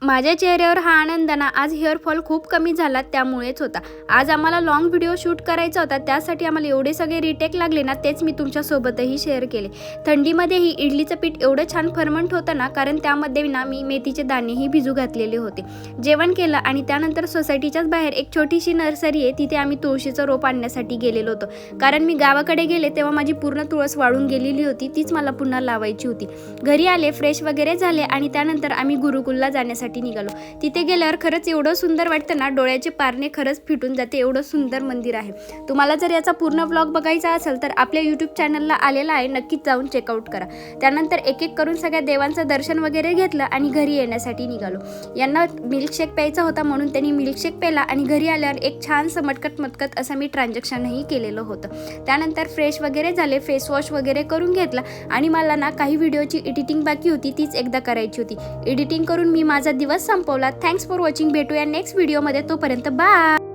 माझ्या चेहऱ्यावर हा आनंद ना आज हेअरफॉल खूप कमी झाला त्यामुळेच होता। आज आम्हाला लॉंग व्हिडिओ शूट करायचा होता, त्यासाठी आम्हाला एवढे सगळे रिटेक लागले ना, तेच मी तुमच्यासोबतही शेअर केले। थंडीमध्येही इडलीचं पीठ एवढं छान फर्मंट होतं ना, कारण त्यामध्ये ना मी मेथीचे दाणेही भिजू घातलेले होते। जेवण केलं आणि त्यानंतर सोसायटीच्याच बाहेर एक छोटीशी नर्सरी आहे, तिथे आम्ही तुळशीचं रोप आणण्यासाठी गेलेलो होतो। कारण मी गावाकडे गेले तेव्हा माझी पूर्ण तुळस वाळून गेलेली होती, तीच मला पुन्हा लावायची होती। घरी आले, फ्रेश वगैरे झाले आणि त्यानंतर आम्ही गुरुकुलला जाण्यासाठी निघालो। तिथे गेल्यावर खरंच एवढं सुंदर वाटतं ना, डोळ्याचे पारणे खरंच फिटून जाते, एवढं सुंदर मंदिर आहे। तुम्हाला जर याचा पूर्ण व्लॉग बघायचा असेल तर आपल्या YouTube चॅनलला आलेला आहे, नक्कीच जाऊन चेकआउट करा। त्यानंतर एक एक करून सगळ्या देवांचं दर्शन वगैरे घेतलं आणि घरी येण्यासाठी निघालो। यांना मिल्कशेक प्यायचा होता म्हणून त्यांनी मिल्कशेक प्यायला आणि घरी आल्यावर एक छानसं मटकत असं मी ट्रान्झॅक्शनही केलेलं होतं। त्यानंतर फ्रेश वगैरे झाले, फेस वॉश वगैरे करून घेतला आणि मला ना काही व्हिडिओची एडिटिंग बाकी होती, तीच एकदा करायची होती। एडिटिंग करून मी माझा दिवस संपवला। Thanks for watching. भेटूया नेक्स्ट व्हिडिओमध्ये, तोपर्यंत बाय।